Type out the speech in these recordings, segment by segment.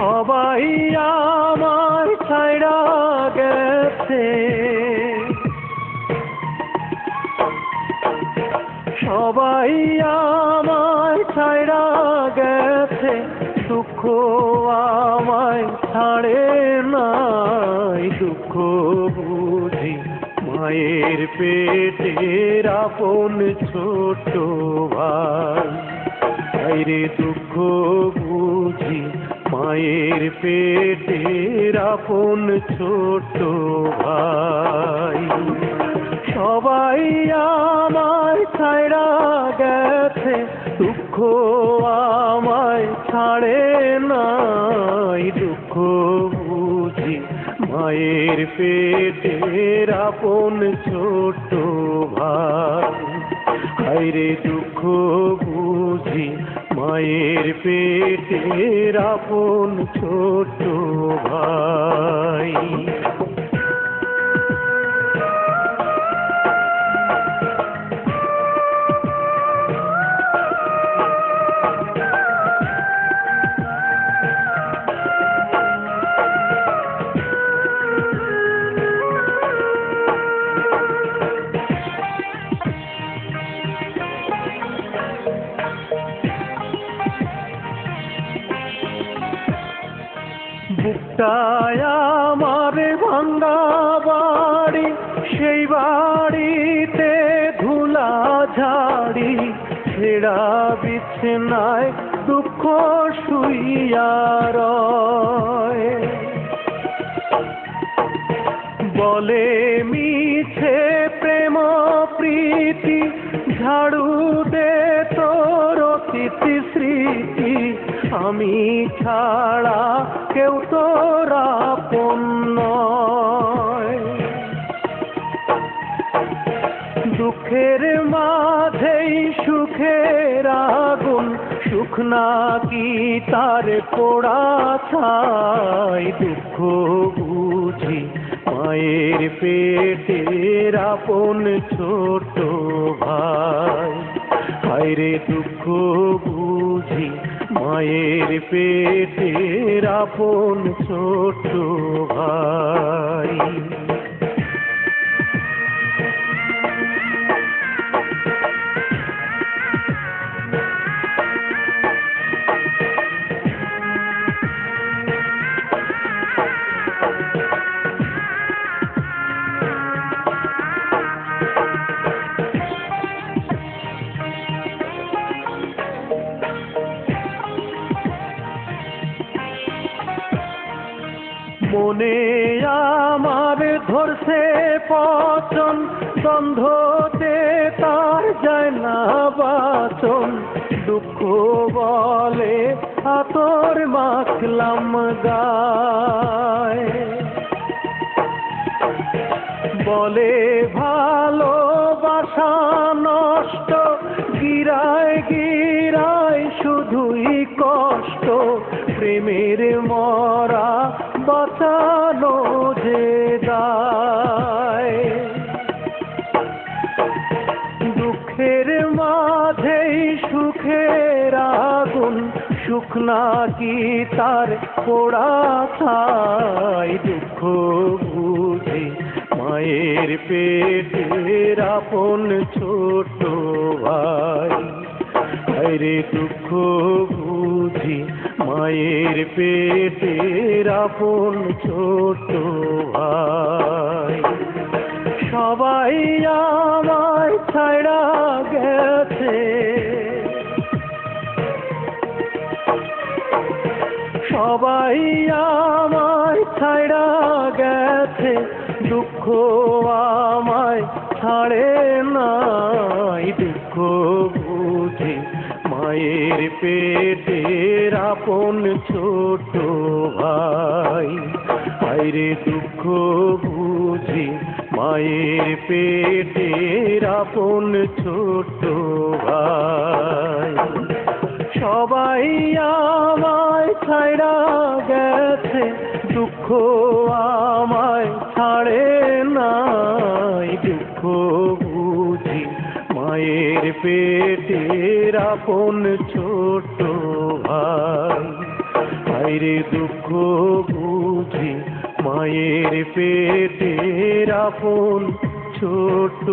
সবাই আমার ছাইড়া গেছে, সবাই আমার ছাইড়া গেছে, দুঃখ আমায় ছাড়ে নাই। দুঃখ বুঝি মায়ের পেটের আপন ছোট ভাই, আইরে দুঃখ বুঝি মায়ের পেটের আপন ছোট ভাই। সবাই আমায় ছাইড়া গেছে, দুঃখ আমায় ছাড়ে নাই। দুঃখ বুঝি মায়ের পেটের আপন ছোট ভাই, হায়রে দুঃখ বুঝি মায়ের পেটের আপন ছোট ভাই। বুকটায় আমার ভাঙ্গা বাড়ি, সেই বাড়িতে ধুলা ঝাড়ি, ছেঁড়া বিছানায় দুঃখ শুইয়া রয়। বলে মিছে প্রেম প্রীতি, ঝাড়ু দে তোর অতীত স্মৃতি, আমি ছাড়া কেউ তোর আপন নয়। দুঃখের মাঝেই সুখের আগুন, সুখ নাকি তার পোড়া ছাই। দুঃখ বুঝি মায়ের পেটের আপন ছোট ভাই, হায়রে দুঃখ বুঝি মায়ের পেটের আপন ছোট ভাই। মনে আমার ধরছে পচন, গন্ধতে তার যায় না বাচন। দুঃখ বলে আতর মাখলাম গায়, বলে ভালোবাসা নষ্ট, গিরায় গিরায় শুধুই কষ্ট। প্রেমের মরা বাঁচানো যে দায়, দুঃখের মাঝেই সুখের আগুন, সুখ নাকি তার পোড়া ছাই। দুঃখ বুঝি মায়ের পেটের আপন ছোট ভাই, আরে দুঃখ বুঝি মায়ের পেটের আপন ছোট ভাই। সবাই আমায় ছাইড়া গেছে, সবাই আমায় ছাইড়া গেছে, দুঃখ আমায় ছাড়ে নাই। দুঃখ বুঝি মায়ের পেটের আপন ছোট ভাই, আইরে দুঃখ বুঝি মায়ের পেটের আপন ছোট ভাই। সবাই আমায় ছাইড়া গেছে, দুঃখ আমায় ছাড়ে নাই। দুঃখ বুঝি মায়ের পেটের আপন ছোট ভাই। মায়ের দুঃখ বুঝি মায়ের পেটের আপন ছোট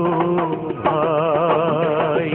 ভাই।